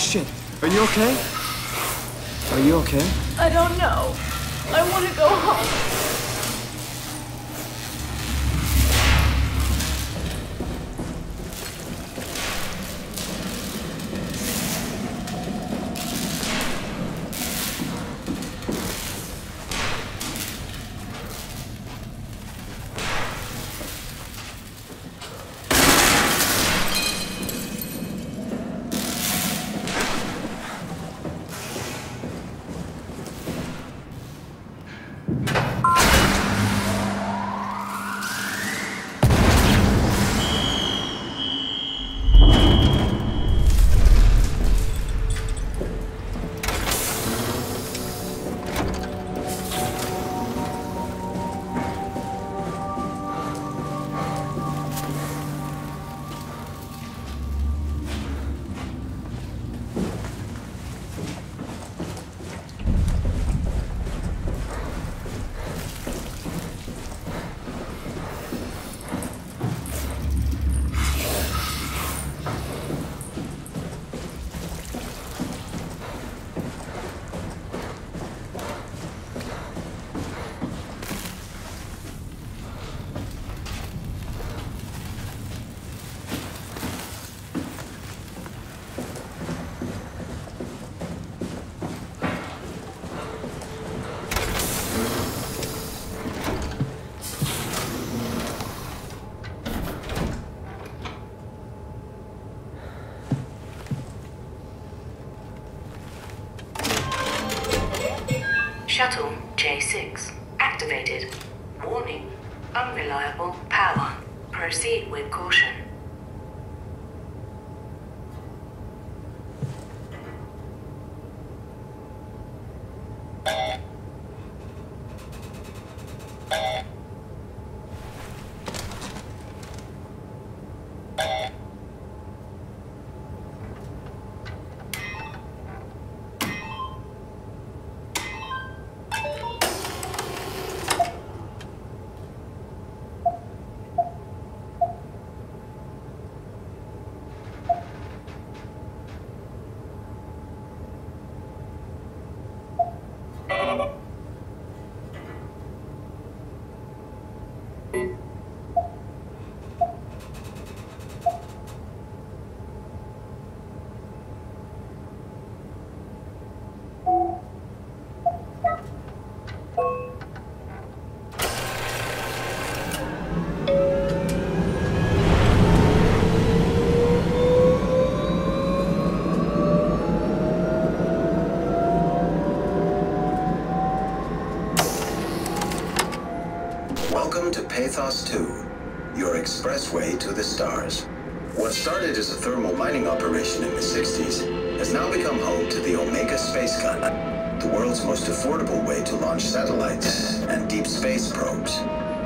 shit. Are you okay? Are you okay? I don't know. I want to go home. Shuttle J6 activated. Warning, unreliable power. Proceed with caution. Welcome to Pathos 2, your expressway to the stars. What started as a thermal mining operation in the 60s has now become home to the Omega Space Gun, the world's most affordable way to launch satellites and deep space probes.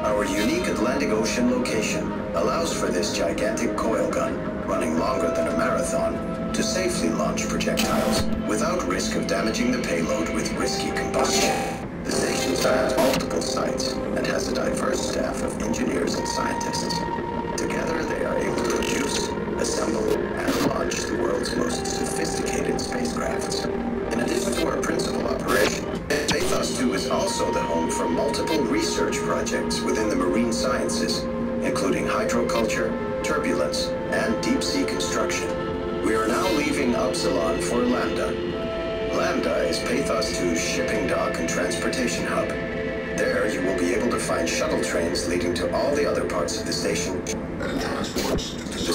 Our unique Atlantic Ocean location allows for this gigantic coil gun, running longer than a marathon, to safely launch projectiles without risk of damaging the payload with risky combustion. The station spans multiple sites and has a diverse staff of engineers and scientists. Together, they are able to produce, assemble, and launch the world's most sophisticated spacecrafts. In addition to our principal operation, Pathos 2 is also the home for multiple research projects within the marine sciences, including hydroculture, turbulence, and deep-sea construction. We are now leaving Upsilon for Lambda. Lambda is Pathos 2's shipping dock and transportation hub. There, you will be able to find shuttle trains leading to all the other parts of the station and transports to the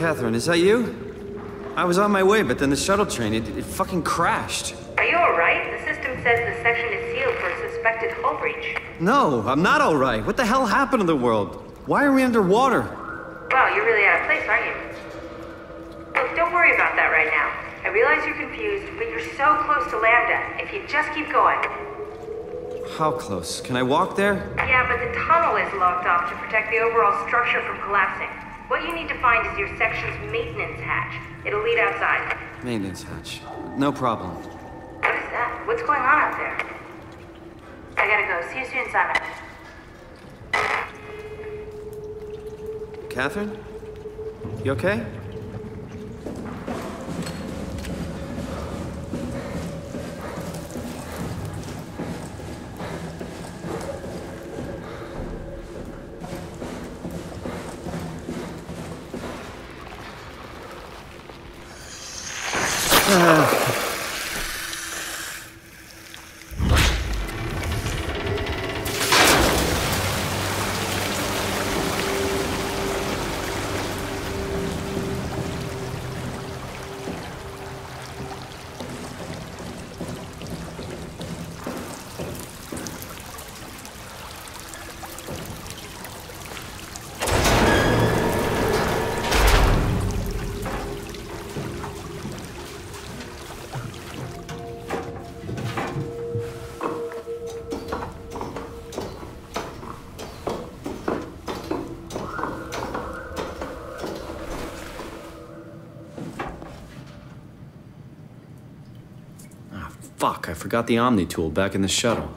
Catherine, is that you? I was on my way, but then the shuttle train, it fucking crashed. Are you alright? The system says the section is sealed for a suspected hull breach. No, I'm not alright. What the hell happened to the world? Why are we underwater? Wow, you're really out of place, aren't you? Look, don't worry about that right now. I realize you're confused, but you're so close to Lambda. If you just keep going. How close? Can I walk there? Yeah, but the tunnel is locked off to protect the overall structure from collapsing. What you need to find is your section's maintenance hatch. It'll lead outside. Maintenance hatch. No problem. What is that? What's going on out there? I gotta go. See you soon, Simon. Catherine? You okay? Fuck, I forgot the Omni tool back in the shuttle.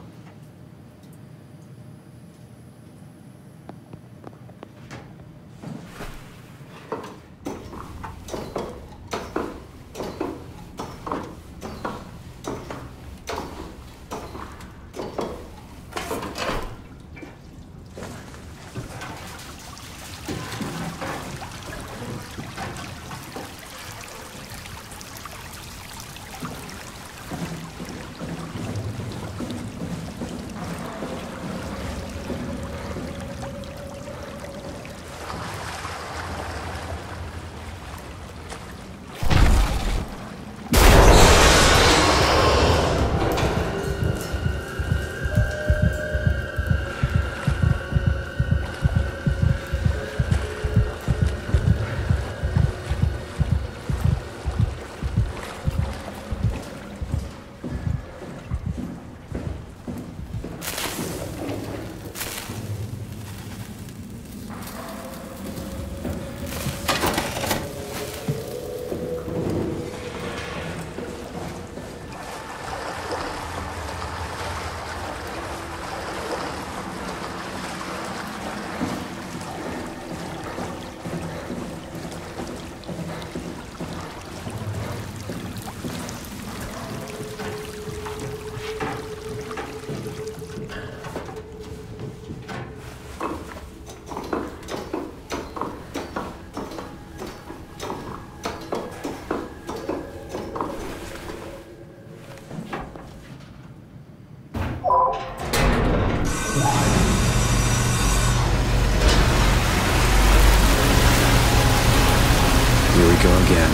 Go again.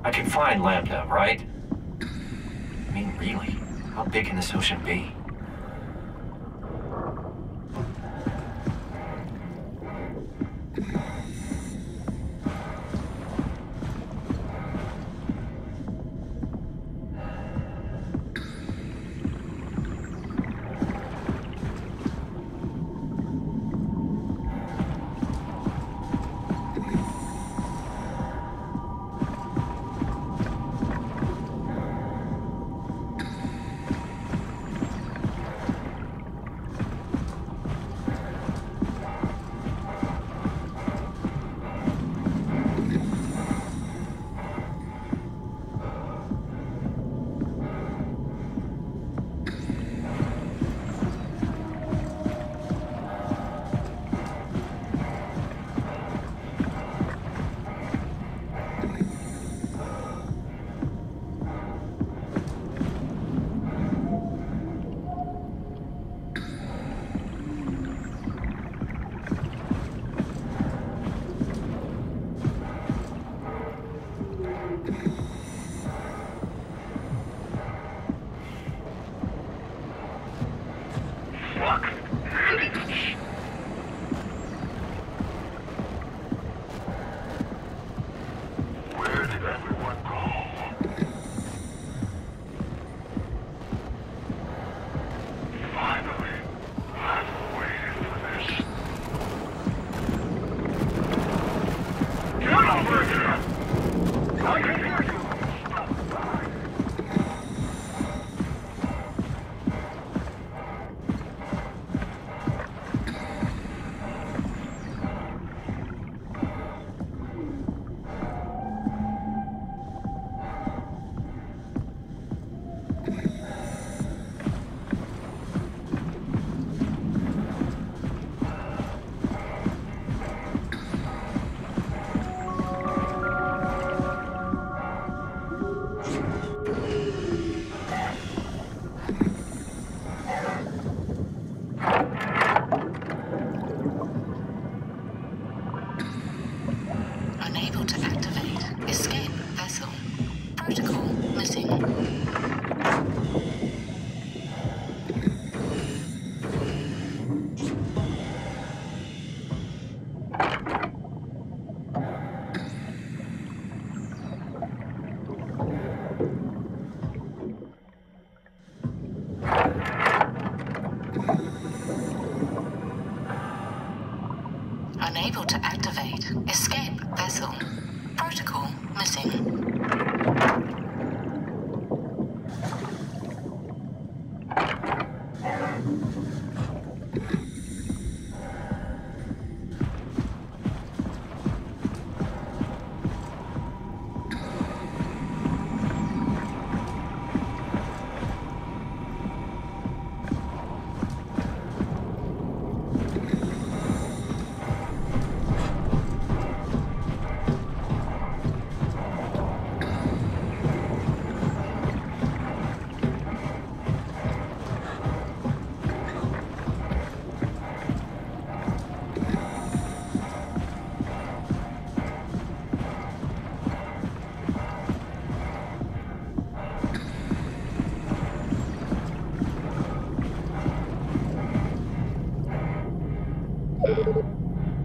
I can find Lambda, right? I mean, really, how big can this ocean be? Unable to activate. Escape vessel. Protocol missing.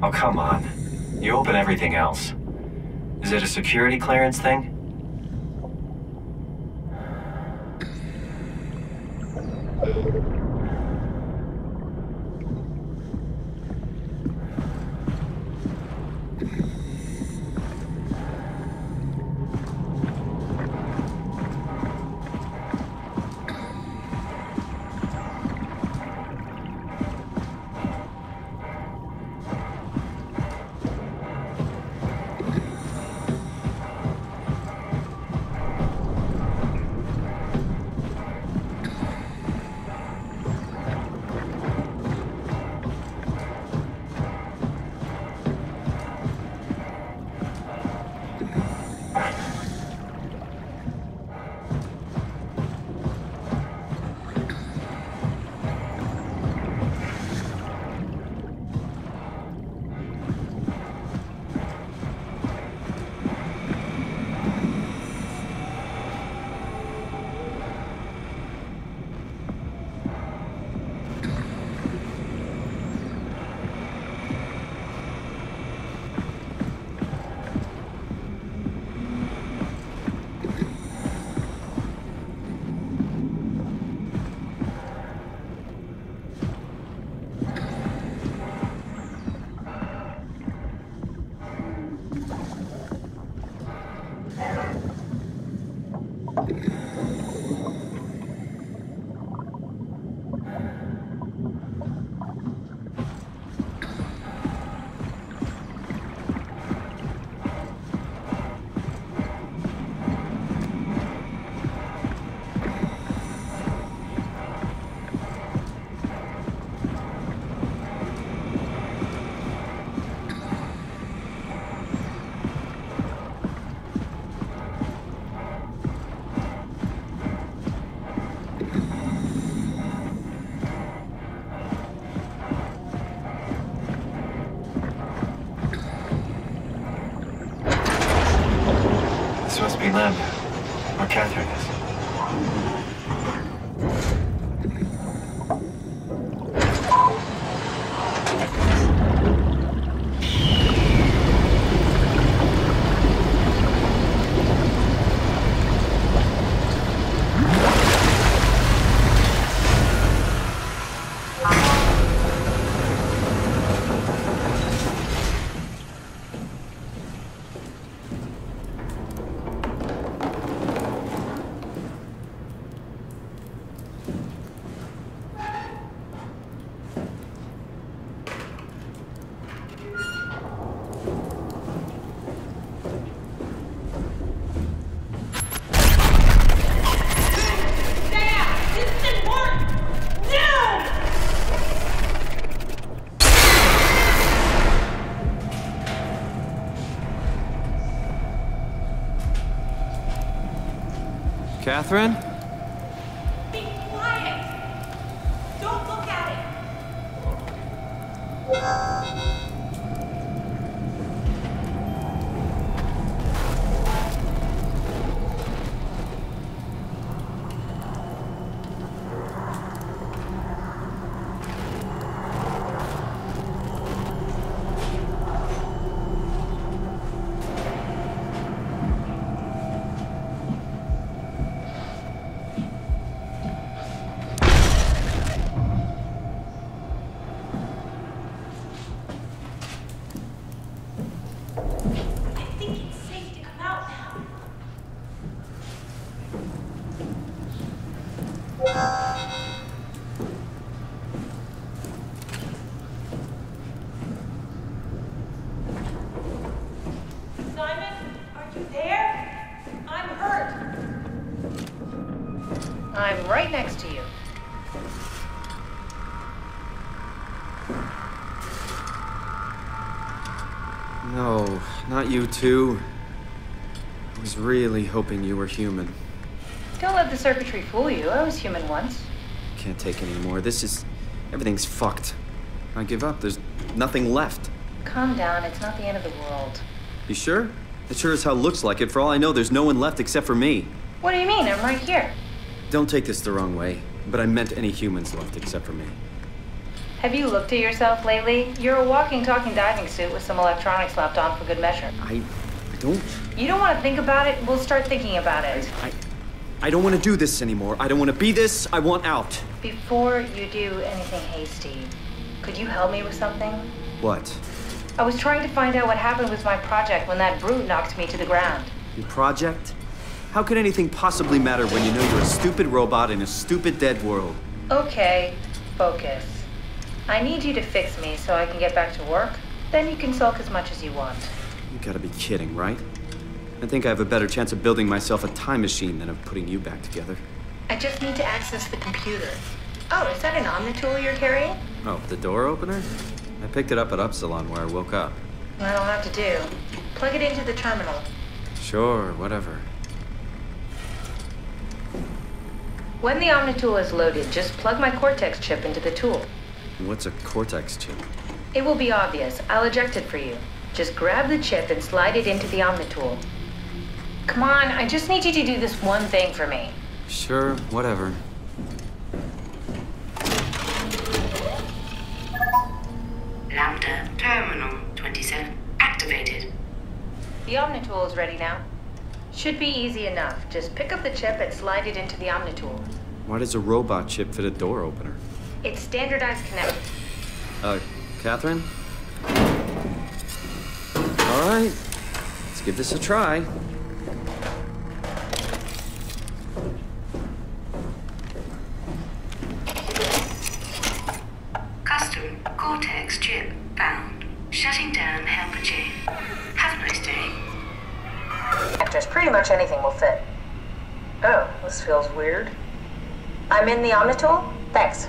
Oh, come on. You open everything else. Is it a security clearance thing? be Lambda. Or Catherine is. Catherine? Be quiet! Don't look at it! I'm right next to you. No, not you too. I was really hoping you were human. Don't let the circuitry fool you. I was human once. Can't take any more. Everything's fucked. I give up. There's nothing left. Calm down. It's not the end of the world. You sure? It sure as hell looks like it. For all I know, there's no one left except for me. What do you mean? I'm right here. Don't take this the wrong way, but I meant any humans left except for me. Have you looked at yourself lately? You're a walking, talking diving suit with some electronics slapped on for good measure. I don't... You don't want to think about it? We'll start thinking about it. I don't want to do this anymore. I don't want to be this. I want out. Before you do anything hasty, could you help me with something? What? I was trying to find out what happened with my project when that brute knocked me to the ground. Your project? How could anything possibly matter when you know you're a stupid robot in a stupid dead world? Okay, focus. I need you to fix me so I can get back to work. Then you can sulk as much as you want. You gotta be kidding, right? I think I have a better chance of building myself a time machine than of putting you back together. I just need to access the computer. Oh, is that an Omnitool you're carrying? Oh, the door opener? I picked it up at Upsilon where I woke up. That'll have to do. Plug it into the terminal. Sure, whatever. When the Omnitool is loaded, just plug my Cortex chip into the tool. What's a Cortex chip? It will be obvious. I'll eject it for you. Just grab the chip and slide it into the Omnitool. Come on, I just need you to do this one thing for me. Sure, whatever. Lambda Terminal 27 activated. The Omnitool is ready now. Should be easy enough. Just pick up the chip and slide it into the Omnitool. Why does a robot chip fit a door opener? It's standardized connect. Catherine? All right, let's give this a try. Custom Cortex chip found. Shutting down helper chain. Have a nice day. Just pretty much anything will fit. Oh, this feels weird. I'm in the Omnitool? Thanks.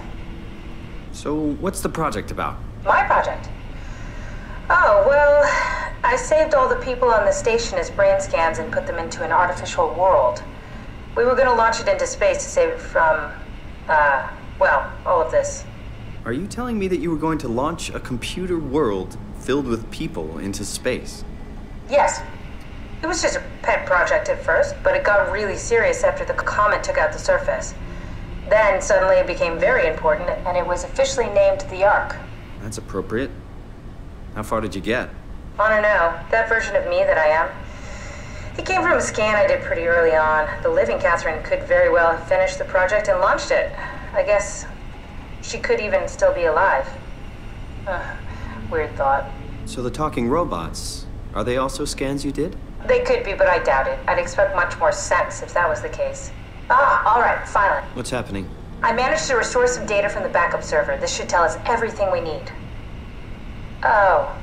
So, what's the project about? My project? Oh, well, I saved all the people on the station as brain scans and put them into an artificial world. We were going to launch it into space to save it from, well, all of this. Are you telling me that you were going to launch a computer world filled with people into space? Yes. It was just a pet project at first, but it got really serious after the comet took out the surface. Then suddenly it became very important, and it was officially named the Ark. That's appropriate. How far did you get? I don't know. That version of me that I am. It came from a scan I did pretty early on. The living Catherine could very well have finished the project and launched it. I guess she could even still be alive. Weird thought. So the talking robots, are they also scans you did? They could be, but I doubt it. I'd expect much more sense if that was the case. All right, finally. What's happening? I managed to restore some data from the backup server. This should tell us everything we need. Oh.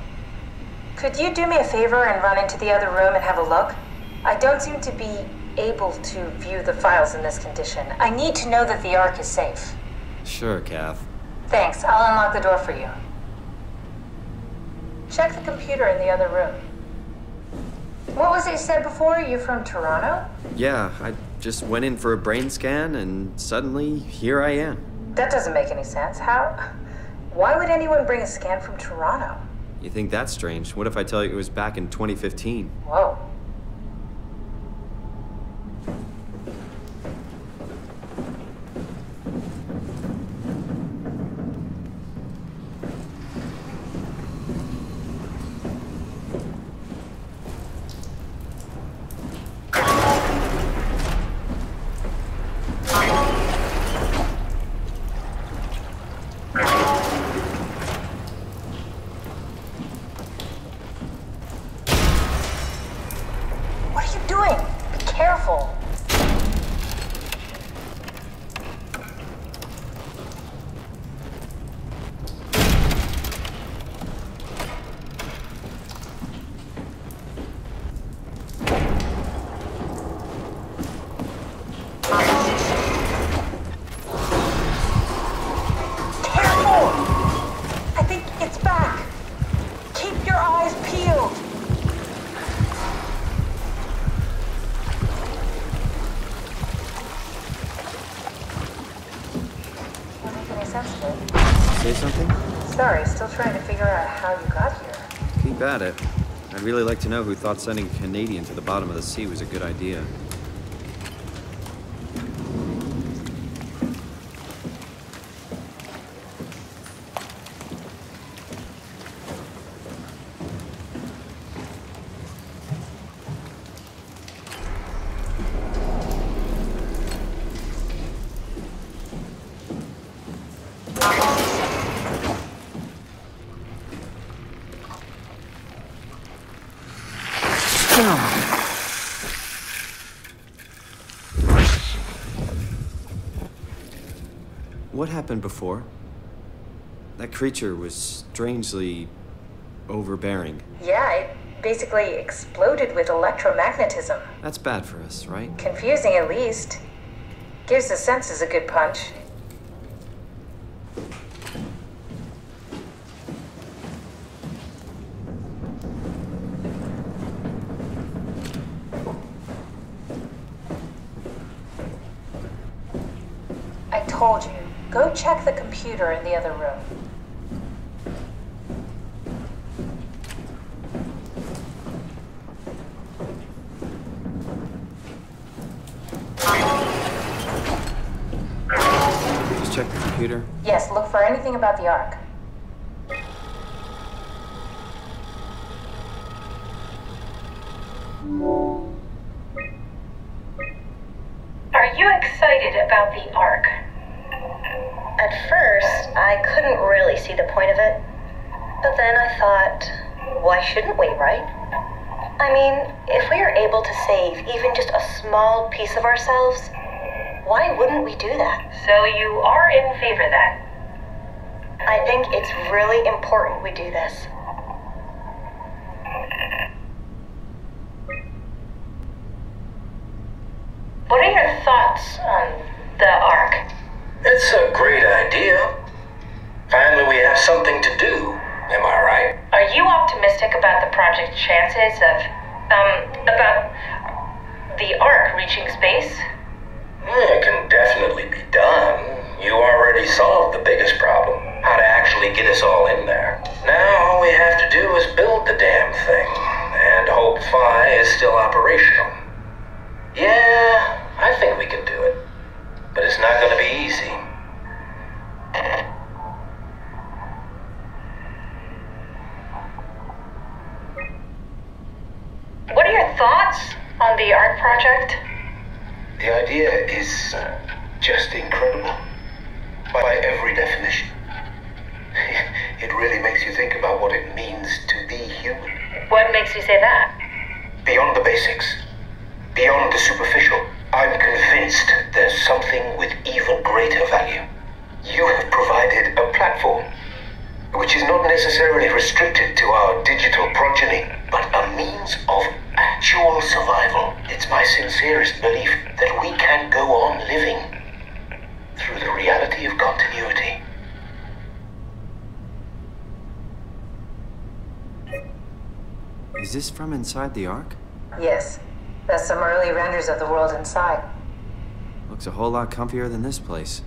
Could you do me a favor and run into the other room and have a look? I don't seem to be able to view the files in this condition. I need to know that the Ark is safe. Sure, Kath. Thanks. I'll unlock the door for you. Check the computer in the other room. What was it you said before? You're from Toronto? Yeah, I just went in for a brain scan and suddenly here I am. That doesn't make any sense. How? Why would anyone bring a scan from Toronto? You think that's strange? What if I tell you it was back in 2015? Whoa. What are you doing? Be careful. Careful! I think it's back. Keep your eyes peeled. Say something? Sorry, still trying to figure out how you got here. Keep at it. I'd really like to know who thought sending a Canadian to the bottom of the sea was a good idea. What happened before? That creature was strangely overbearing. Yeah, it basically exploded with electromagnetism. That's bad for us, right? Confusing at least. Gives the senses a good punch. I told you. Go check the computer in the other room. Just check the computer. Yes, look for anything about the Ark. Are you excited about the Ark? At first, I couldn't really see the point of it. But then I thought, why shouldn't we, right? I mean, if we are able to save even just a small piece of ourselves, why wouldn't we do that? So you are in favor then? I think it's really important we do this. What are your thoughts on the Ark? It's a great idea. Finally, we have something to do. Am I right? Are you optimistic about the project's chances of, about the Ark reaching space? It can definitely be done. You already solved the biggest problem, how to actually get us all in there. Now all we have to do is build the damn thing, and hope spy is still operational. Yeah, I think we can do it. But it's not gonna be easy. What are your thoughts on the art project? The idea is just incredible. By every definition. It really makes you think about what it means to be human. What makes you say that? Beyond the basics, beyond the superficial, I'm convinced there's something with even greater value. You have provided a platform, which is not necessarily restricted to our digital progeny, but a means of actual survival. It's my sincerest belief that we can go on living through the reality of continuity. Is this from inside the Ark? Yes. That's some early renders of the world inside. Looks a whole lot comfier than this place.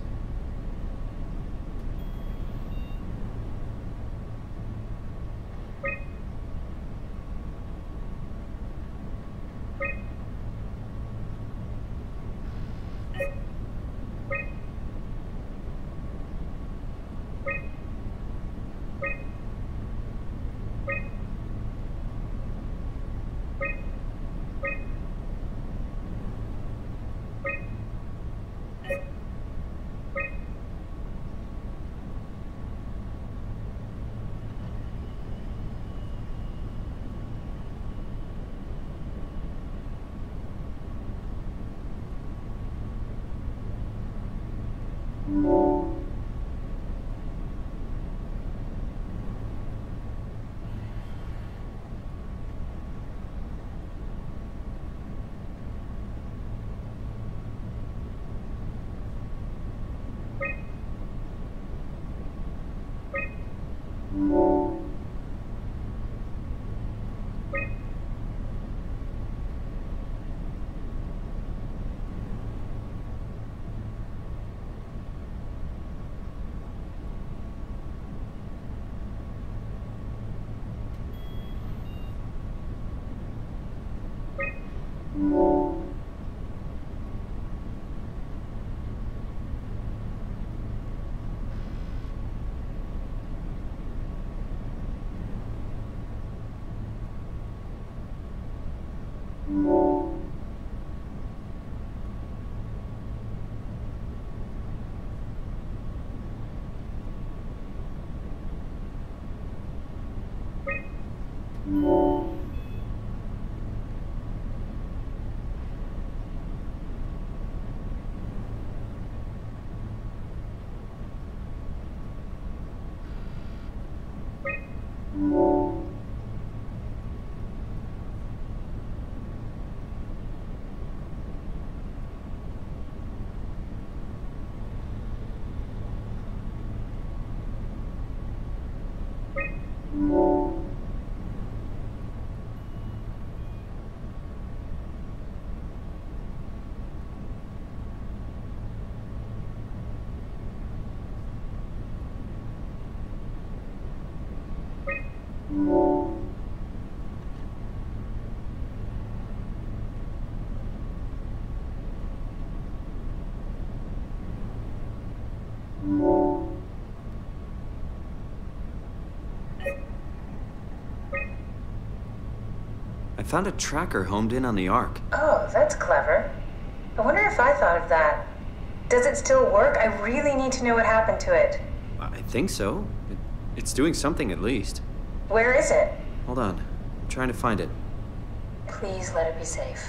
I found a tracker homed in on the Ark. Oh, that's clever. I wonder if I thought of that. Does it still work? I really need to know what happened to it. I think so. It's doing something at least. Where is it? Hold on. I'm trying to find it. Please let it be safe.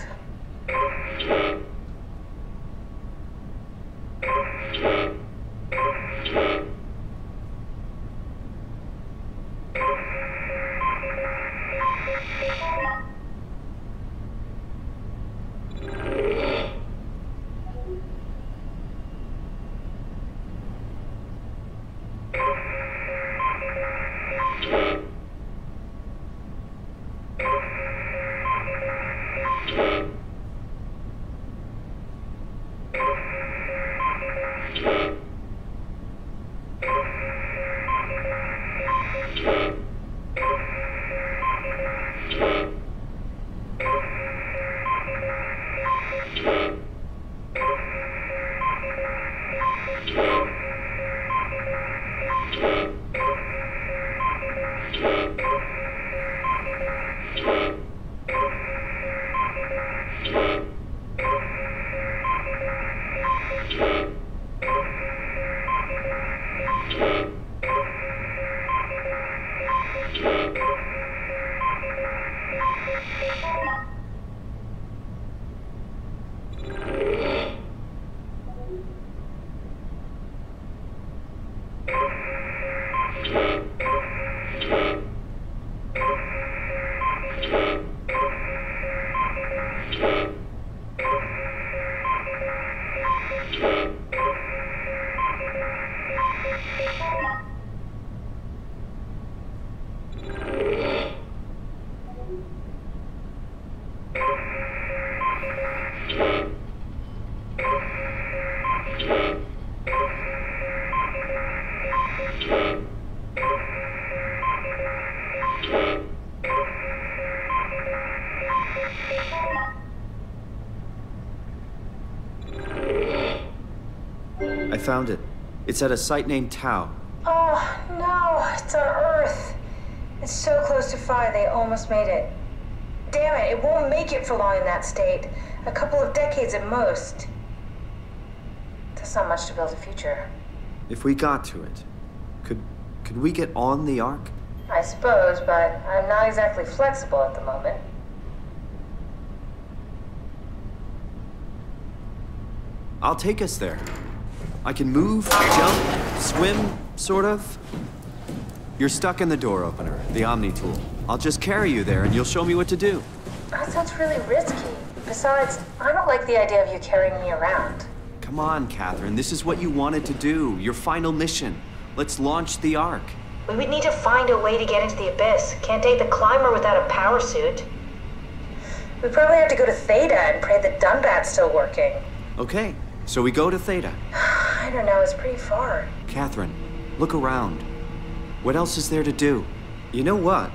I found it. It's at a site named Tau. Oh, no, it's on Earth. It's so close to Phi, they almost made it. Damn it, it won't make it for long in that state. A couple of decades at most. That's not much to build a future. If we got to it, could we get on the Ark? I suppose, but I'm not exactly flexible at the moment. I'll take us there. I can move, jump, swim, sort of. You're stuck in the door opener, the Omni tool. I'll just carry you there and you'll show me what to do. That sounds really risky. Besides, I don't like the idea of you carrying me around. Come on, Catherine. This is what you wanted to do. Your final mission. Let's launch the Ark. We would need to find a way to get into the Abyss. Can't take the climber without a power suit. We probably have to go to Theta and pray that Dunbat's still working. Okay, so we go to Theta. I don't know, it's pretty far. Catherine, look around. What else is there to do? You know what?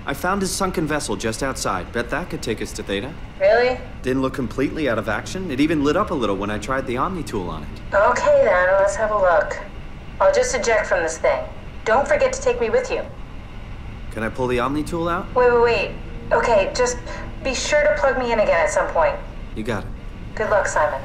I found his sunken vessel just outside. Bet that could take us to Theta. Really? Didn't look completely out of action. It even lit up a little when I tried the Omni tool on it. Okay then, let's have a look. I'll just eject from this thing. Don't forget to take me with you. Can I pull the Omni tool out? Wait. Okay, just be sure to plug me in again at some point. You got it. Good luck, Simon.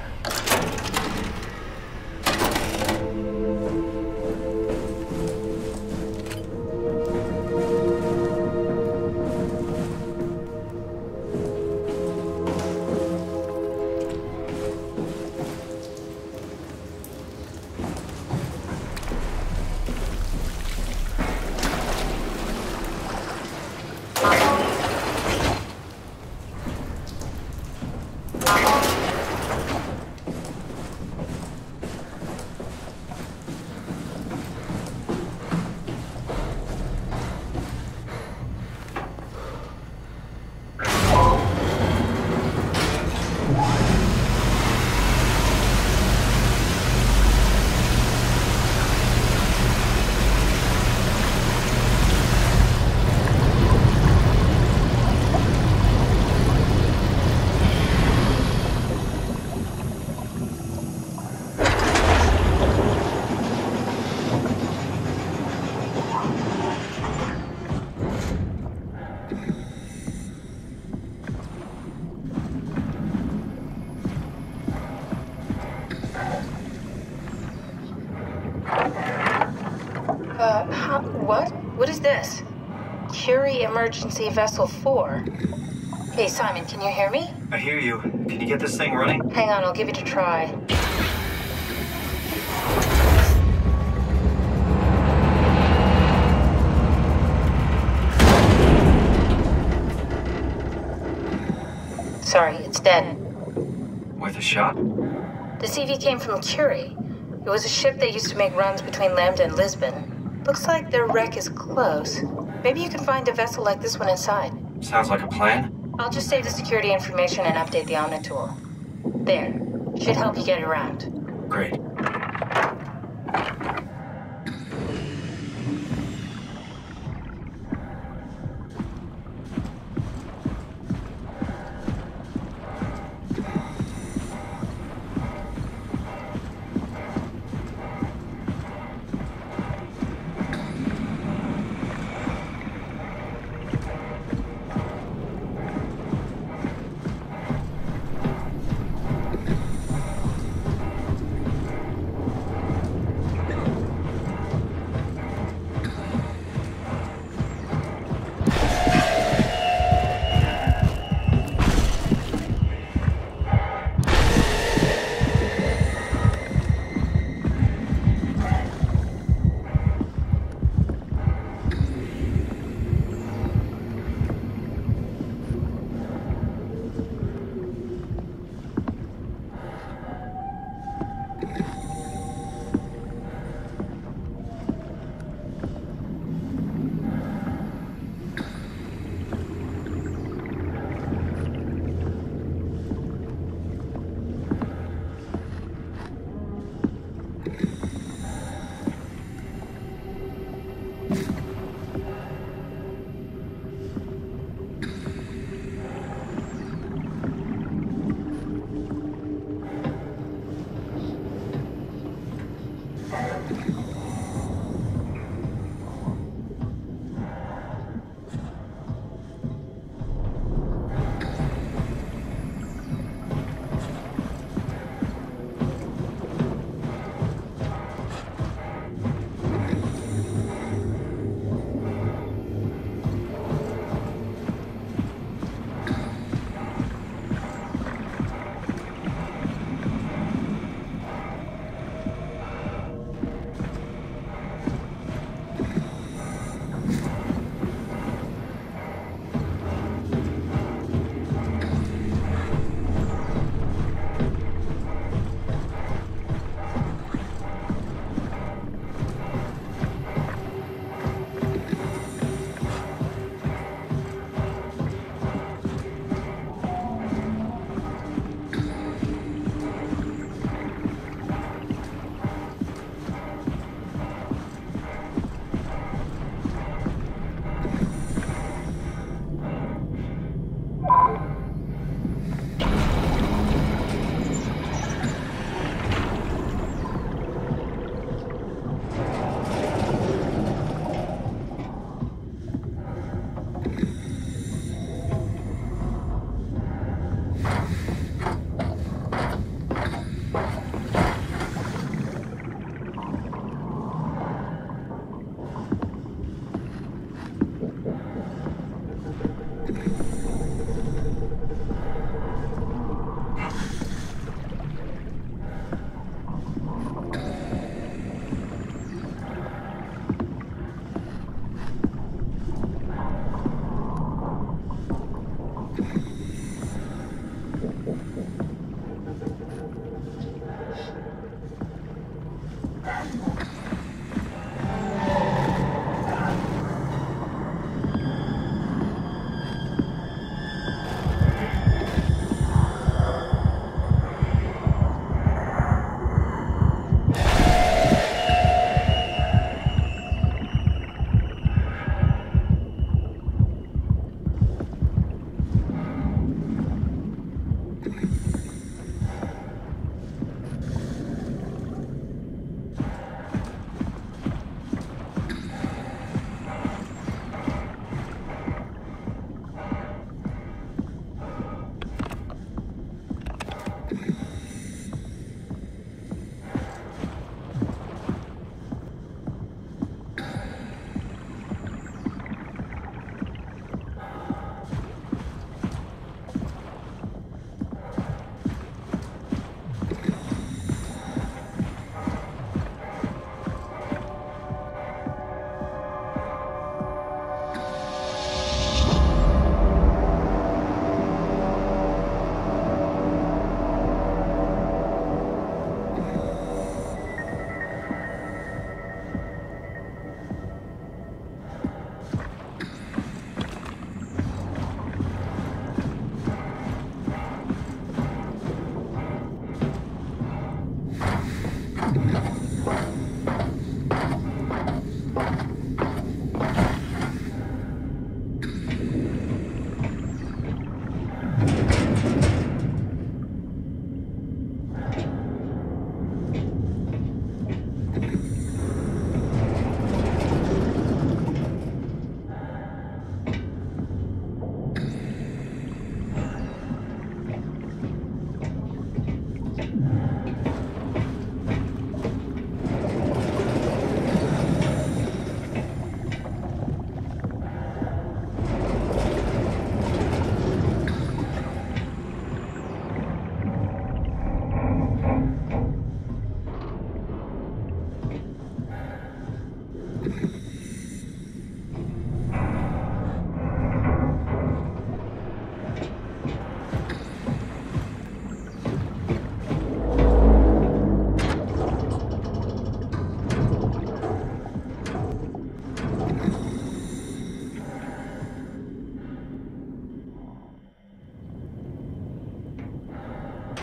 What is this? Curie Emergency Vessel 4. Hey, Simon, can you hear me? I hear you. Can you get this thing running? Hang on, I'll give it a try. Sorry, it's dead. Worth a shot? The CV came from Curie. It was a ship that used to make runs between Lambda and Lisbon. Looks like their wreck is close. Maybe you can find a vessel like this one inside. Sounds like a plan. I'll just save the security information and update the Omni tool. There. Should help you get around. Great.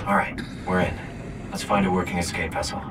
All right, we're in. Let's find a working escape vessel.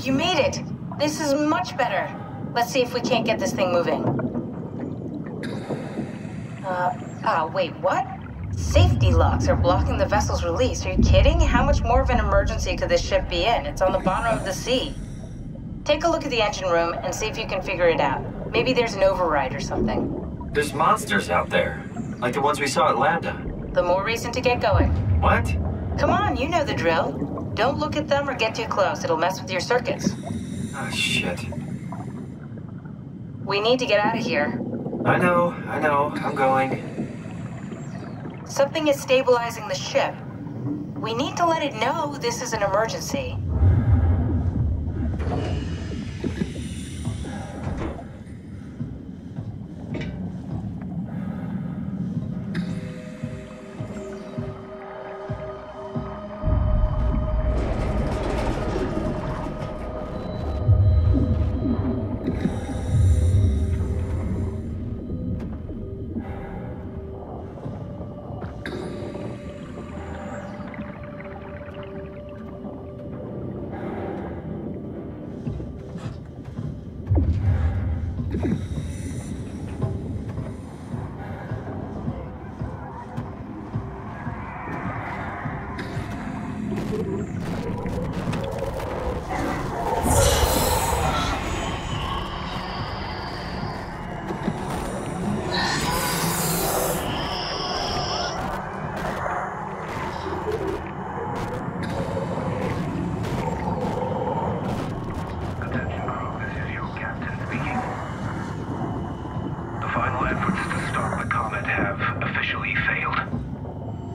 You made it! This is much better. Let's see if we can't get this thing moving. Wait, what? Safety locks are blocking the vessel's release. Are you kidding? How much more of an emergency could this ship be in? It's on the bottom of the sea. Take a look at the engine room and see if you can figure it out. Maybe there's an override or something. There's monsters out there, like the ones we saw at Lambda. The more reason to get going. What? Come on, you know the drill. Don't look at them or get too close. It'll mess with your circuits. Oh, shit. We need to get out of here. I know. I'm going. Something is stabilizing the ship. We need to let it know this is an emergency.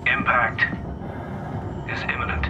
Impact is imminent.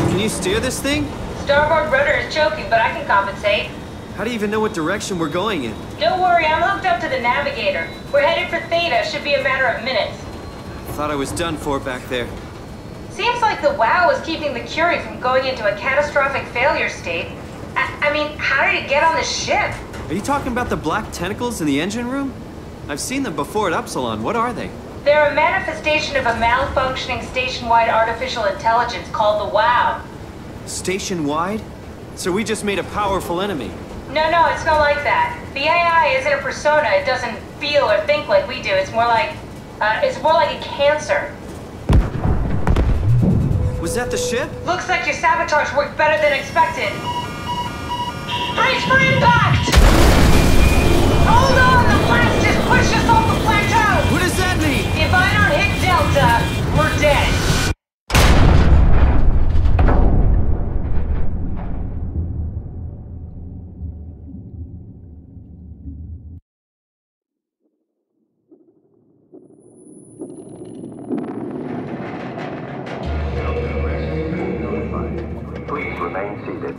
Can you steer this thing? Starboard rudder is choking, but I can compensate. How do you even know what direction we're going in? Don't worry, I'm hooked up to the navigator. We're headed for Theta. Should be a matter of minutes. Thought I was done for back there. Seems like the WOW is keeping the Curie from going into a catastrophic failure state. I mean, how did it get on the ship? Are you talking about the black tentacles in the engine room? I've seen them before at Upsilon. What are they? They're a manifestation of a malfunctioning station-wide artificial intelligence called the WOW. Station-wide? So we just made a powerful enemy. No, it's not like that. The AI isn't a persona. It doesn't feel or think like we do. It's more like a cancer. Was that the ship? Looks like your sabotage worked better than expected. Brace for impact! Hold on, the blast just pushed us off the plateau! What does that mean? If I don't hit Delta, we're dead. Please remain seated.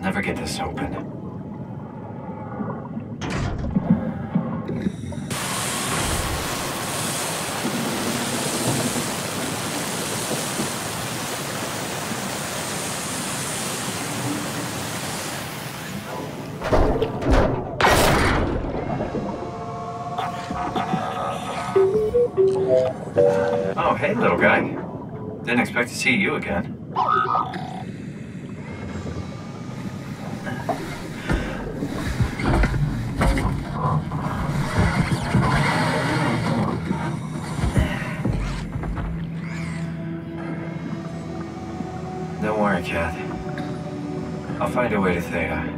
Never get this open. Oh, hey, little guy. Didn't expect to see you again. Don't worry, Kath. I'll find a way to Theta.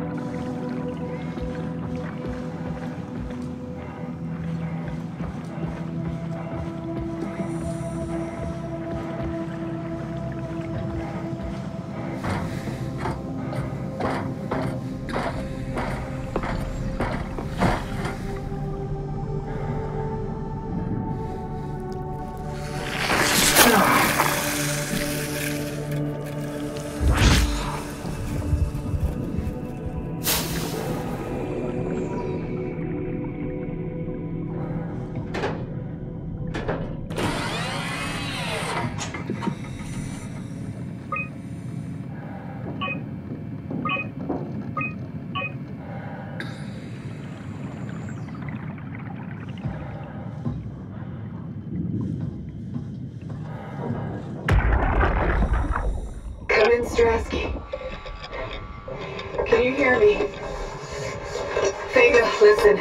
Strasky. Can you hear me? Theta, listen.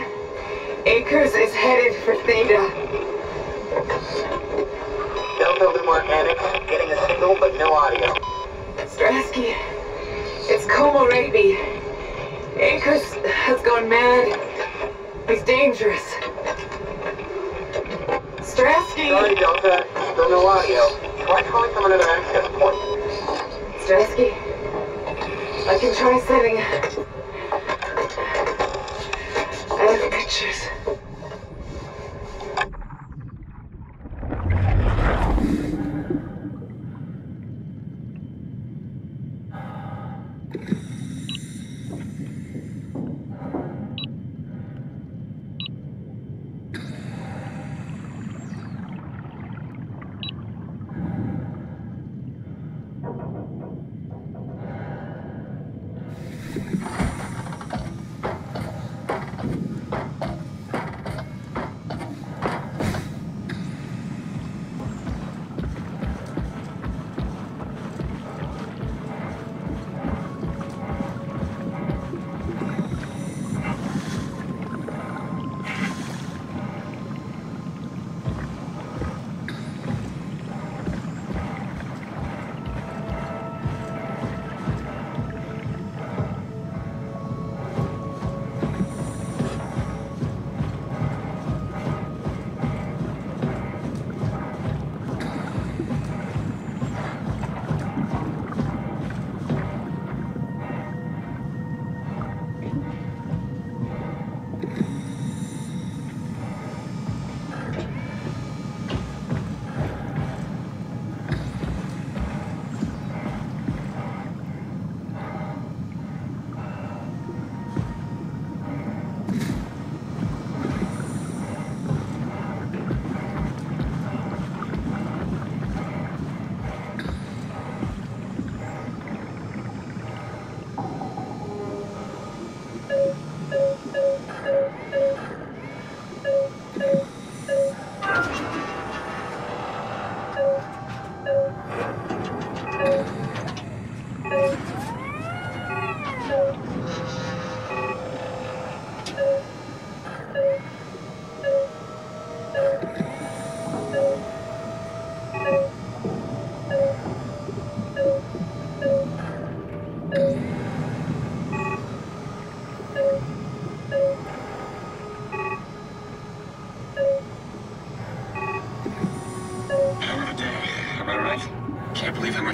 Akers is headed for Theta. Delta Loom Organics, getting a signal but no audio. Strasky, it's Como Raby. Akers has gone mad. He's dangerous. Strasky! Sorry, Delta. Still no audio. Try calling from another access point. Strasky, I can try setting. I have pictures.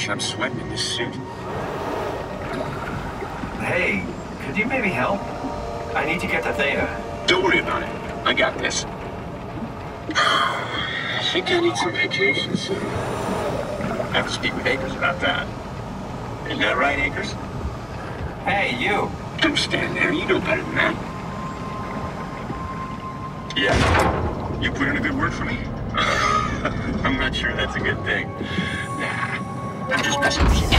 impression I'm sweating in this suit. Hey, could you maybe help? I need to get to Theta. Don't worry about it. I got this. I think I need some vacation soon. I have to speak with Akers about that. Isn't that right, Akers? Hey, you! Don't stand there. You know better than that. Yeah. You put in a good word for me? I'm not sure that's a good thing. Nah. I'm just messing with you.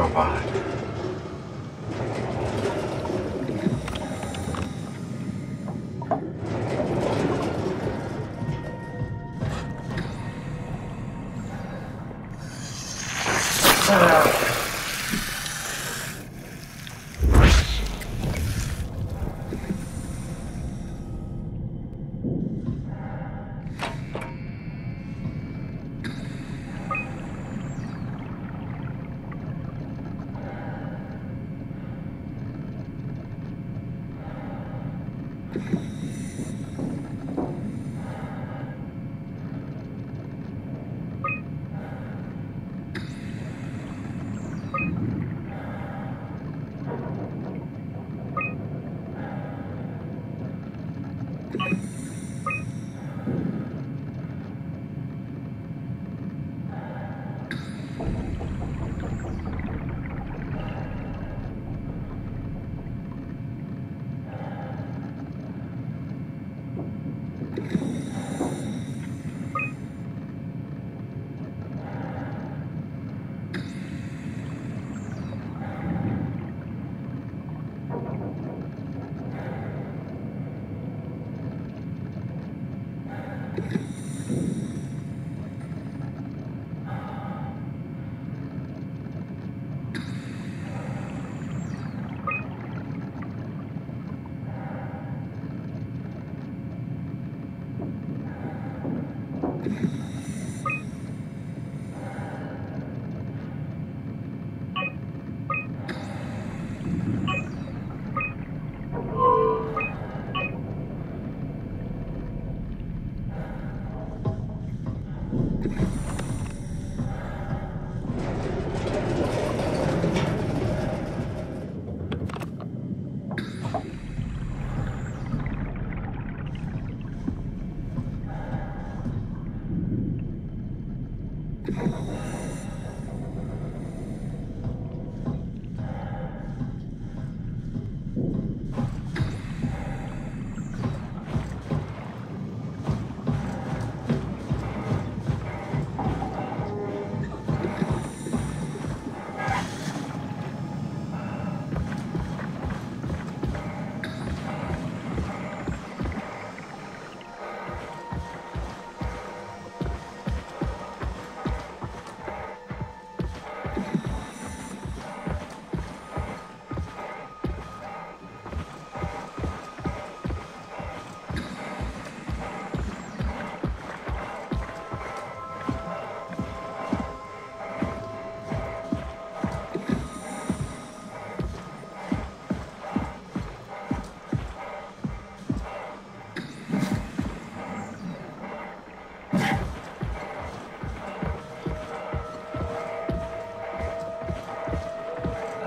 robot.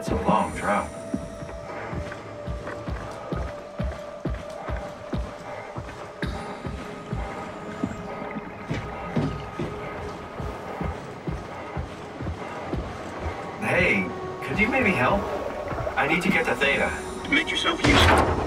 That's a long drop. Hey, could you maybe help? I need to get to Theta. Make yourself useful.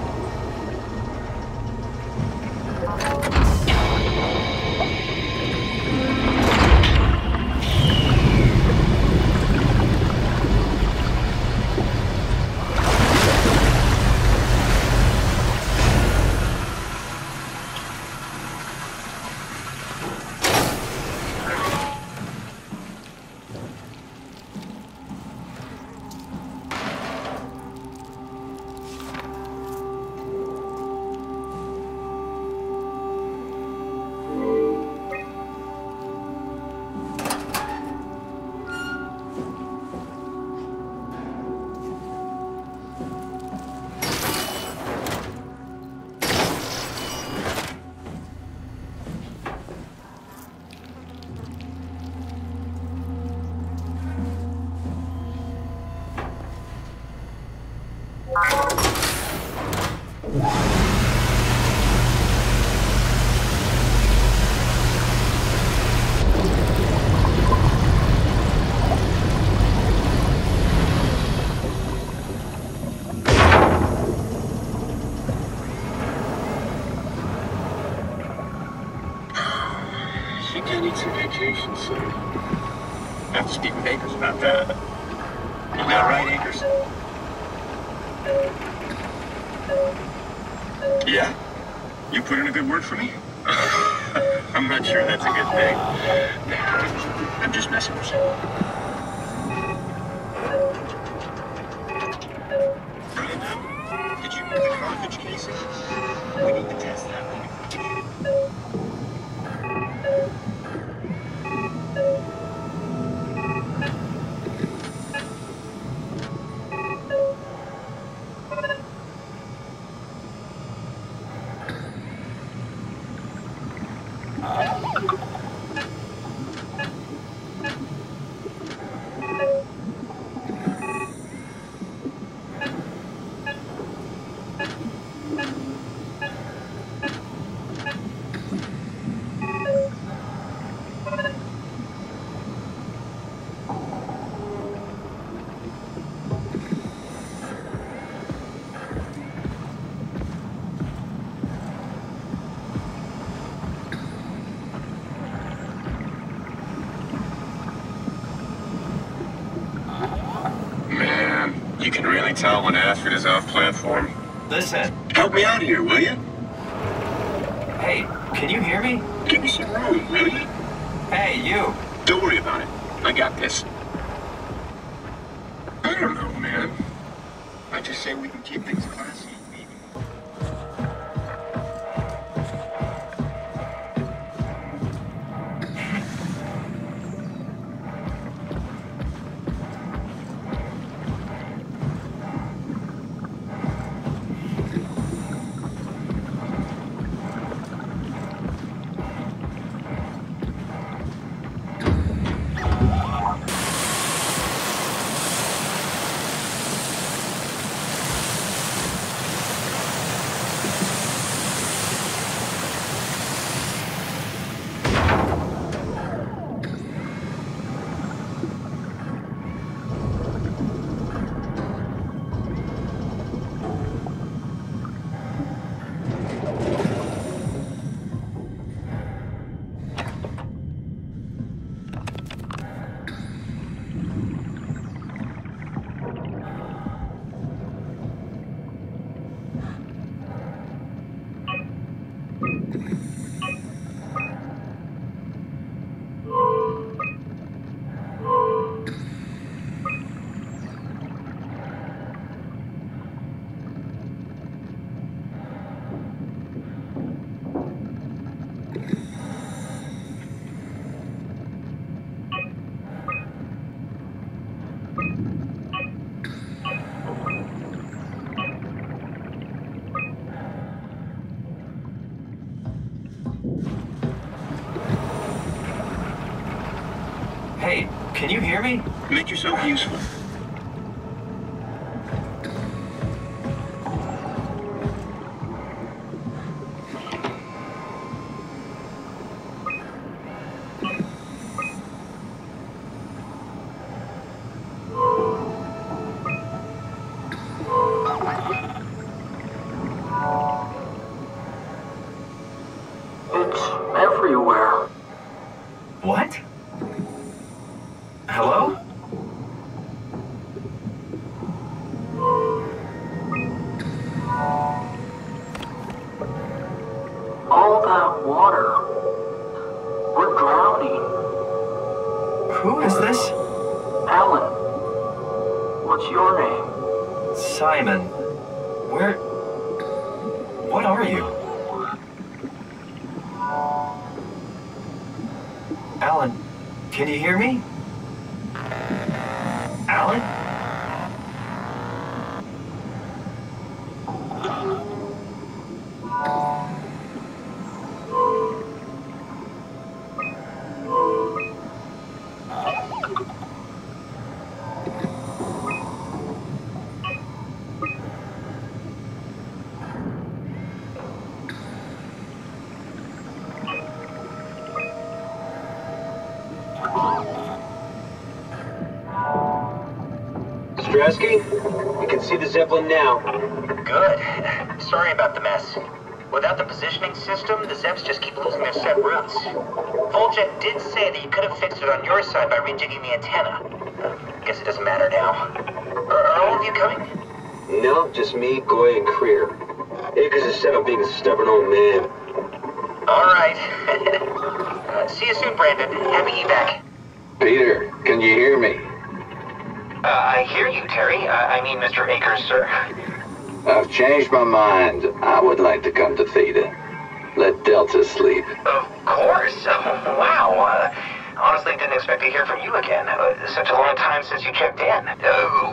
She can need some vacation soon. I have to speak with Akers about that. You got right, Akers? Yeah? You put in a good word for me? I'm not sure that's a good thing. Nah, I'm just messing with you. Brandon, did you move the cartridge casing? We need to test that one. You can really tell when Astrid is off platform. Listen. Help me out here, will you? Hey, can you hear me? Give me some room, will you? Hey, you. Don't worry about it. I got this. I don't know, man. I just say we can keep things classy. Hey, can you hear me? Make yourself useful. It's everywhere. What? Hello? All that water. We're drowning. Who is this? Alan. What's your name? Simon. Where... What are you? Alan, can you hear me? Alan? You can see the Zeppelin now. Good. Sorry about the mess. Without the positioning system, the Zeps just keep losing their set routes. Voljet did say that you could have fixed it on your side by rejigging the antenna. Guess it doesn't matter now. Are all of you coming? No, just me, Goy, and Creer. Akers is set on being a stubborn old man. All right. See you soon, Brandon. Happy evac. Peter, can you hear me? I hear you, Terry. I mean, Mr. Akers, sir. I've changed my mind. I would like to come to Theta. Let Delta sleep. Of course. Wow. Honestly, didn't expect to hear from you again. Such a long time since you checked in.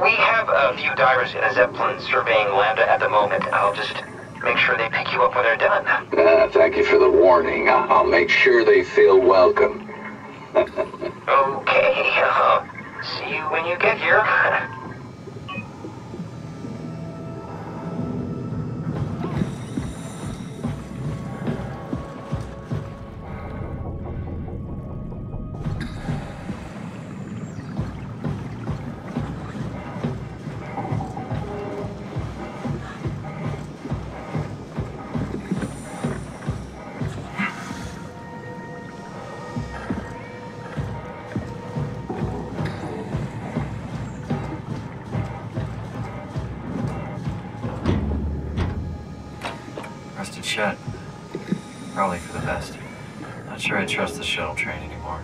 We have a few divers in a Zeppelin surveying Lambda at the moment. I'll just make sure they pick you up when they're done. Thank you for the warning. I'll make sure they feel welcome. Okay. See you when you get here. Rusted shut. Probably for the best. Not sure I trust the shuttle train anymore.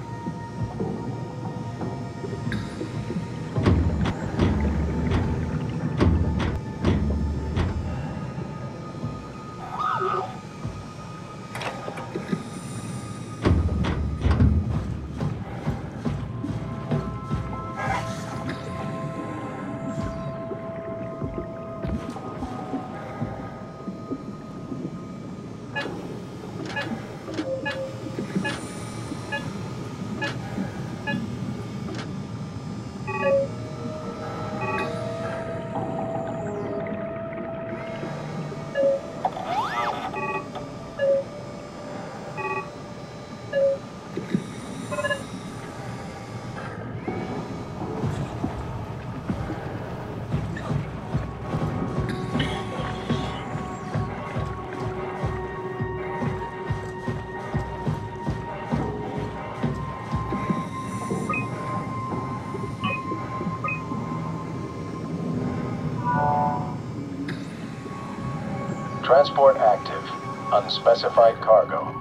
Transport active. Unspecified cargo.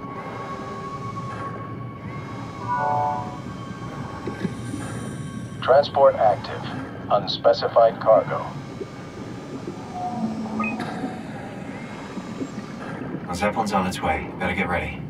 Transport active. Unspecified cargo. The Zeppelin's on its way. Better get ready.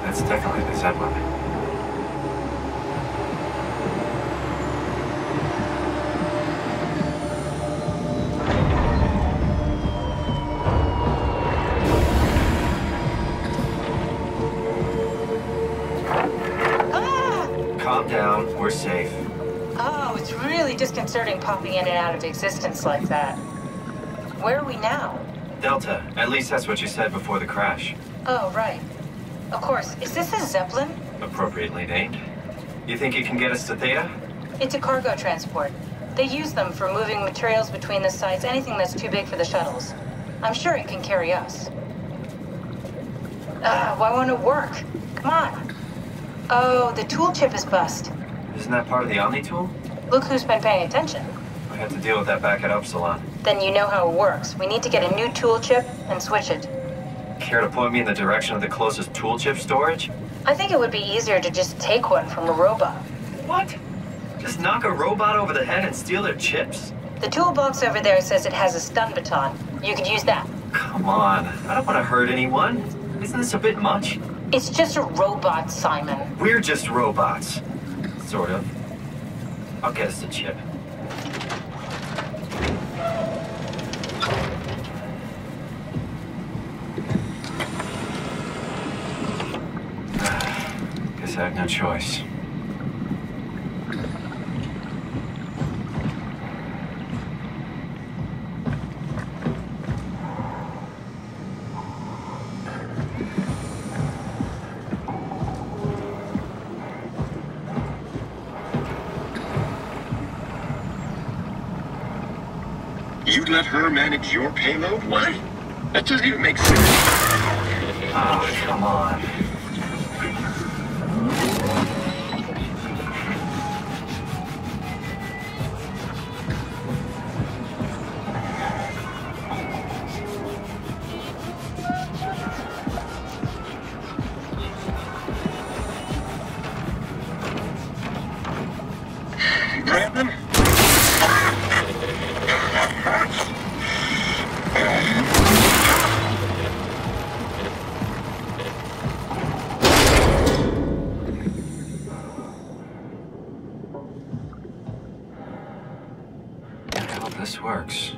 That's definitely the Zeppelin. Calm down, we're safe. Oh, it's really disconcerting popping in and out of existence like that. Where are we now? Delta, at least that's what you said before the crash. Oh, right. Of course. Is this a Zeppelin? Appropriately named. You think you can get us to Theta? It's a cargo transport. They use them for moving materials between the sites, anything that's too big for the shuttles. I'm sure it can carry us. Why won't it work? Come on. Oh, the tool chip is bust. Isn't that part of the Omni tool? Look who's been paying attention. I had to deal with that back at Upsilon. Then you know how it works. We need to get a new tool chip and switch it. Care to point me in the direction of the closest tool chip storage? I think it would be easier to just take one from a robot. What? Just knock a robot over the head and steal their chips? The toolbox over there says it has a stun baton. You could use that. Come on, I don't want to hurt anyone. Isn't this a bit much? It's just a robot, Simon. We're just robots. Sort of. I'll get us the chip. Guess I have no choice. You'd let her manage your payload? What? That doesn't even make sense. Oh, come on. Grab them? I hope this works.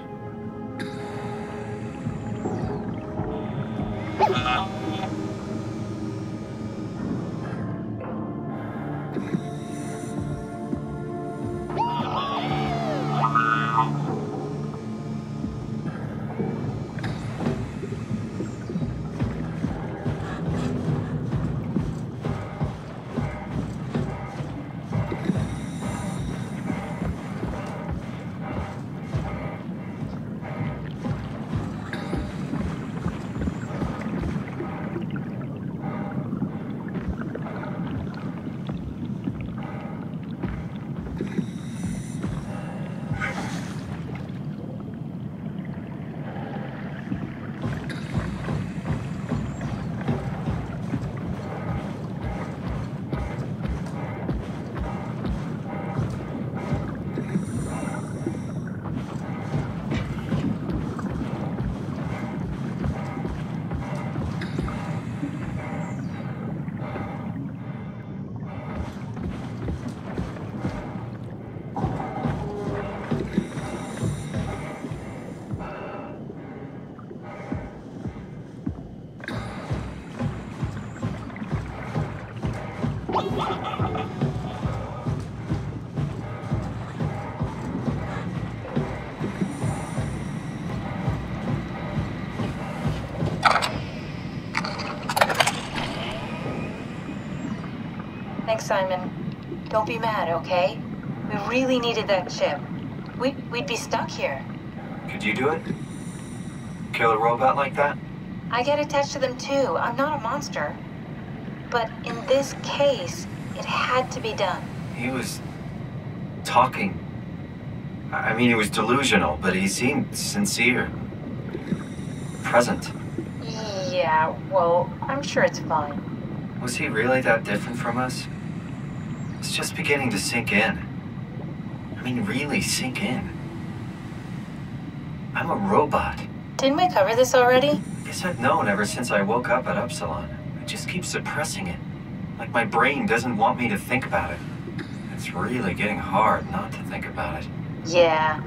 Thanks, Simon. Don't be mad, okay? We really needed that chip. We'd be stuck here. Could you do it? Kill a robot like that? I get attached to them too. I'm not a monster. But in this case, it had to be done. He was talking. I mean, he was delusional, but he seemed sincere. Present. Yeah, well, I'm sure it's fine. Was he really that different from us? It's just beginning to sink in. I mean, really sink in. I'm a robot. Didn't we cover this already? Guess I've known ever since I woke up at Upsilon. I just keep suppressing it. Like my brain doesn't want me to think about it. It's really getting hard not to think about it. Yeah.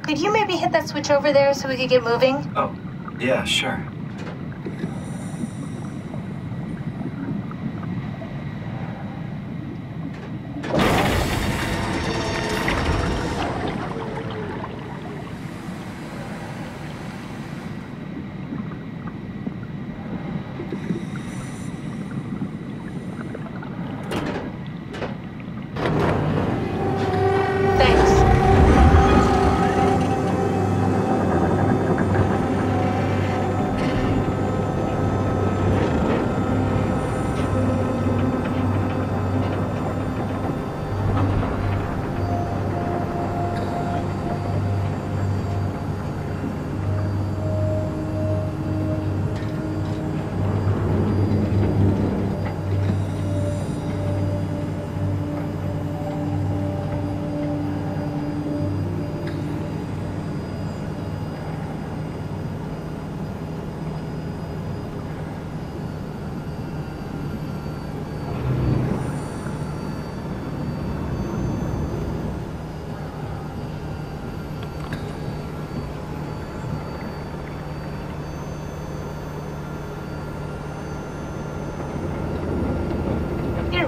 Could you maybe hit that switch over there so we could get moving? Oh, yeah, sure.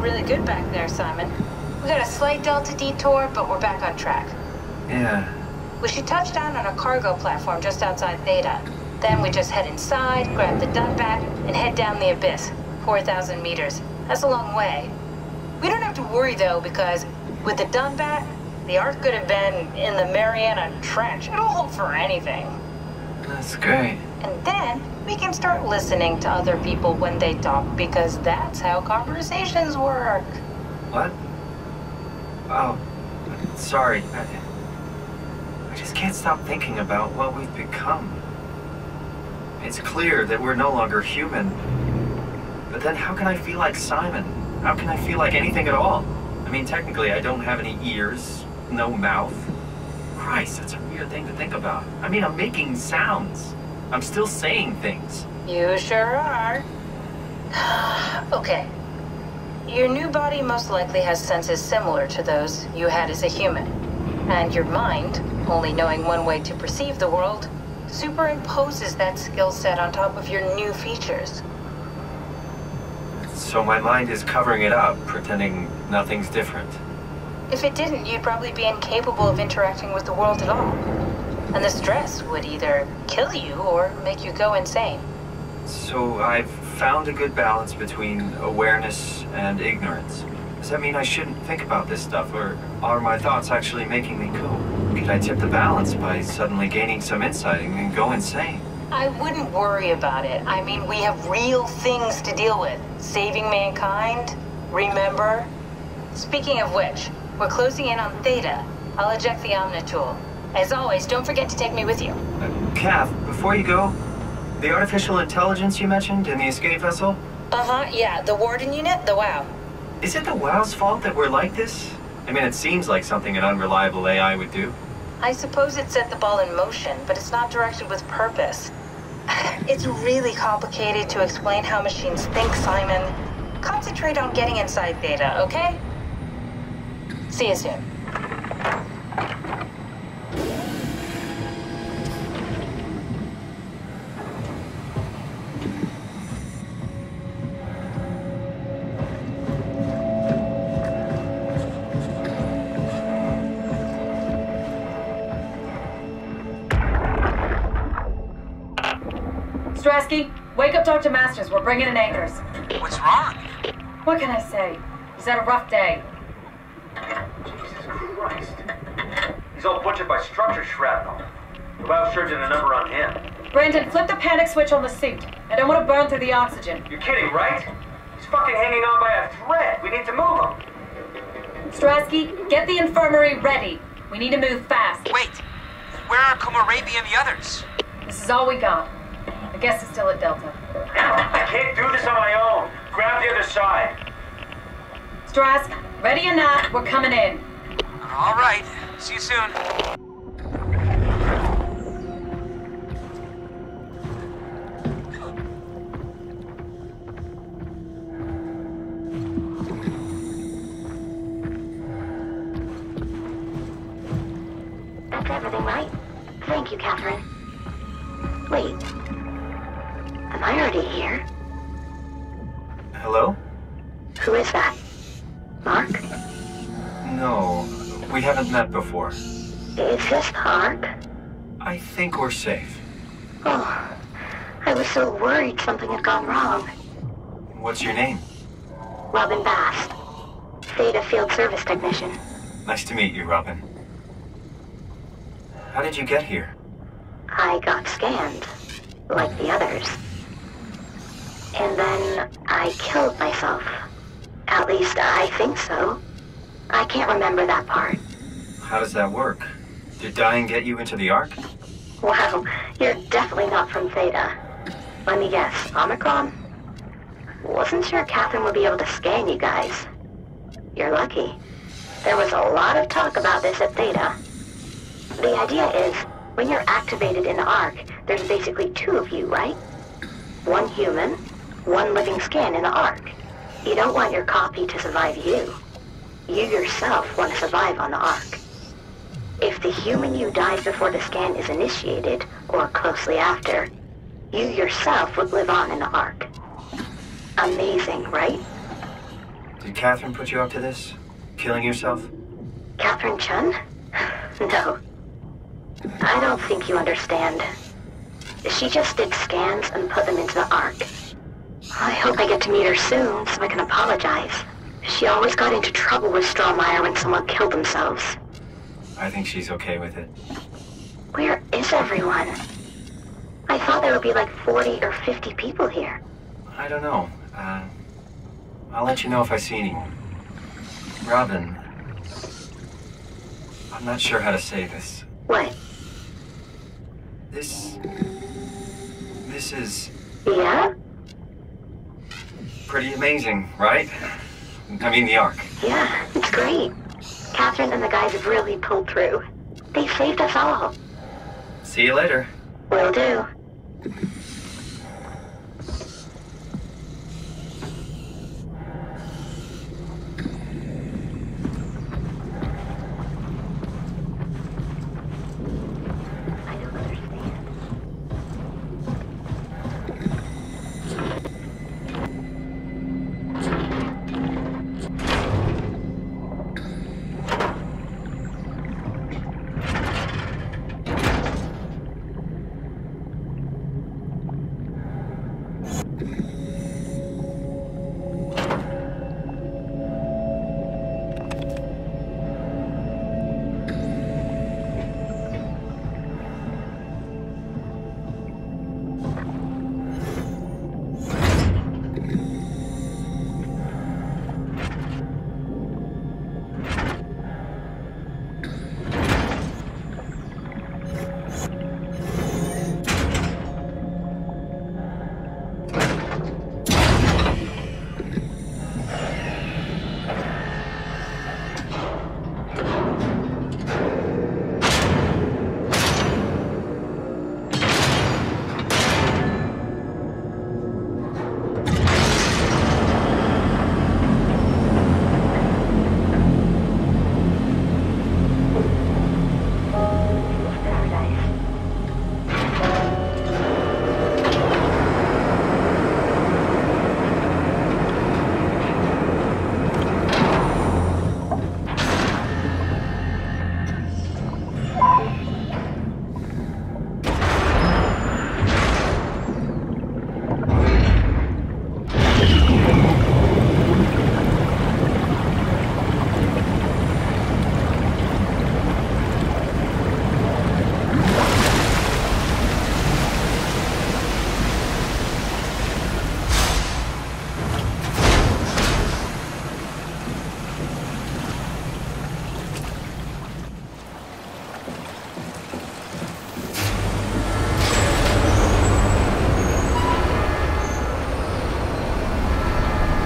Really good back there, Simon. We got a slight delta detour, but we're back on track. Yeah. We should touch down on a cargo platform just outside Theta. Then we just head inside, grab the Dunbat, and head down the abyss. 4,000 meters. That's a long way. We don't have to worry, though, because with the Dunbat, The Ark could have been in the Mariana Trench. It'll hold for anything. That's great. And then we can start listening to other people when they talk, because that's how conversations work. What? Oh, sorry. I just can't stop thinking about what we've become. It's clear that we're no longer human. But then how can I feel like Simon? How can I feel like anything at all? I mean, technically, I don't have any ears, no mouth. Christ, that's a weird thing to think about. I mean, I'm making sounds. I'm still saying things. You sure are. Okay. Your new body most likely has senses similar to those you had as a human. And your mind, only knowing one way to perceive the world, superimposes that skill set on top of your new features. So my mind is covering it up, pretending nothing's different. If it didn't, you'd probably be incapable of interacting with the world at all. And the stress would either kill you or make you go insane. So I've found a good balance between awareness and ignorance. Does that mean I shouldn't think about this stuff, or are my thoughts actually making me go? Could I tip the balance by suddenly gaining some insight and go insane? I wouldn't worry about it. I mean, we have real things to deal with. Saving mankind, remember? Speaking of which, we're closing in on Theta. I'll eject the Omnitool. As always, don't forget to take me with you. Kath, before you go, the artificial intelligence you mentioned in the escape vessel? Uh-huh, yeah, the Warden unit, the WOW. Is it the WOW's fault that we're like this? I mean, it seems like something an unreliable AI would do. I suppose it set the ball in motion, but it's not directed with purpose. It's really complicated to explain how machines think, Simon. Concentrate on getting inside Theta, okay? See you soon. Strasky, wake up Dr. Masters. We're bringing in anchors. What's wrong? What can I say? He's had a rough day. Jesus Christ. He's all butchered by structure shrapnel. The WOW sure did a number on him. Brandon, flip the panic switch on the suit. I don't want to burn through the oxygen. You're kidding, right? He's fucking hanging on by a thread. We need to move him. Strasky, get the infirmary ready. We need to move fast. Wait. Where are Komorabi and the others? This is all we got. I guess it's still at Delta. I can't do this on my own. Grab the other side. Strask, ready or not, we're coming in. All right. See you soon. That's everything, right? Thank you, Catherine. Wait. Am I already here? Hello? Who is that? Mark? No, we haven't met before. Is this the Ark? I think we're safe. Oh, I was so worried something had gone wrong. What's your name? Robin Bass. Theta Field Service Technician. Nice to meet you, Robin. How did you get here? I got scanned, like the others. And then I killed myself. At least I think so. I can't remember that part. How does that work? Did dying get you into the Ark? Wow, you're definitely not from Theta. Let me guess, Omicron? Wasn't sure Catherine would be able to scan you guys. You're lucky. There was a lot of talk about this at Theta. The idea is, when you're activated in the Ark, there's basically two of you, right? One human, one living scan in the Ark. You don't want your copy to survive you. You yourself want to survive on the Ark. If the human you dies before the scan is initiated, or closely after, you yourself would live on in the Ark. Amazing, right? Did Catherine put you up to this? Killing yourself? Catherine Chun? No. I don't think you understand. She just did scans and put them into the Ark. I hope I get to meet her soon so I can apologize. She always got into trouble with Strawmeyer when someone killed themselves. I think she's okay with it. Where is everyone? I thought there would be like 40 or 50 people here. I don't know. I'll let you know if I see anyone. Robin, I'm not sure how to say this. What? This is... Yeah? Pretty amazing, right? I mean, the Ark. Yeah, it's great. Catherine and the guys have really pulled through. They saved us all. See you later. Will do.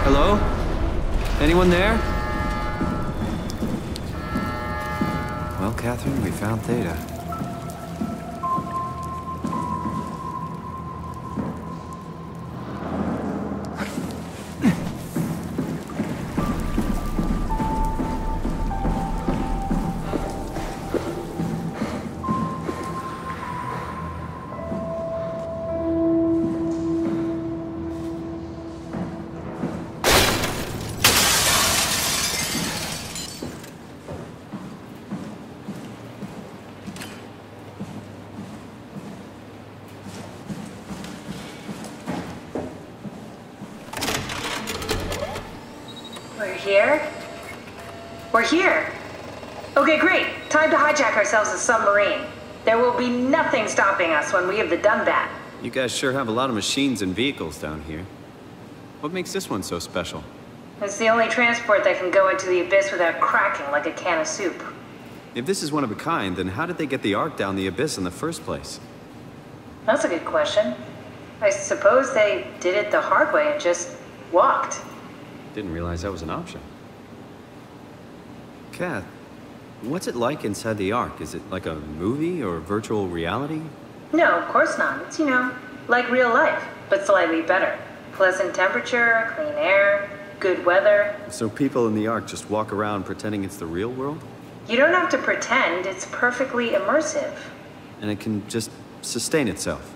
Hello? Anyone there? Well, Catherine, we found Theta. We're here. Okay, great. Time to hijack ourselves a submarine. There will be nothing stopping us when we have done that. You guys sure have a lot of machines and vehicles down here. What makes this one so special? It's the only transport that can go into the abyss without cracking like a can of soup. If this is one of a kind, then how did they get the Ark down the abyss in the first place? That's a good question. I suppose they did it the hard way and just walked. Didn't realize that was an option. Kath, what's it like inside the Ark? Is it like a movie or virtual reality? No, of course not. It's, like real life, but slightly better. Pleasant temperature, clean air, good weather. So people in the Ark just walk around pretending it's the real world? You don't have to pretend. It's perfectly immersive. And it can just sustain itself?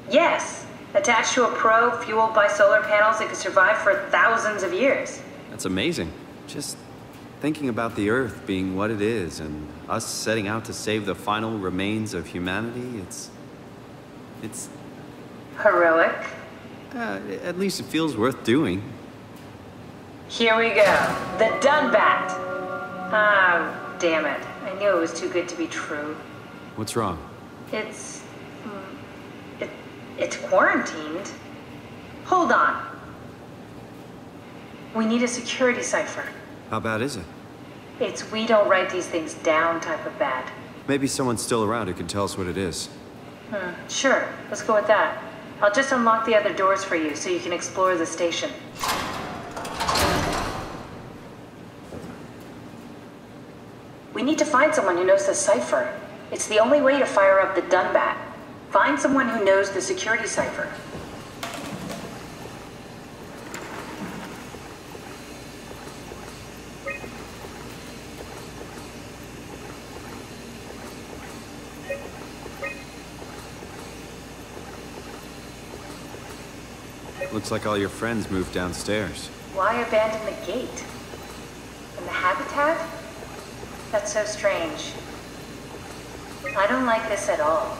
Yes. Attached to a probe fueled by solar panels, it could survive for thousands of years. That's amazing. Just thinking about the Earth being what it is and us setting out to save the final remains of humanity, it's... Heroic? At least it feels worth doing. Here we go. The Dunbat. Ah, damn it. I knew it was too good to be true. What's wrong? It's quarantined. Hold on. We need a security cipher. How bad is it? It's we don't write these things down type of bad. Maybe someone's still around who can tell us what it is. Sure, let's go with that. I'll just unlock the other doors for you so you can explore the station. We need to find someone who knows the cipher. It's the only way to fire up the Dunbat. Find someone who knows the security cipher. Looks like all your friends moved downstairs. Why abandon the gate? And the habitat? That's so strange. I don't like this at all.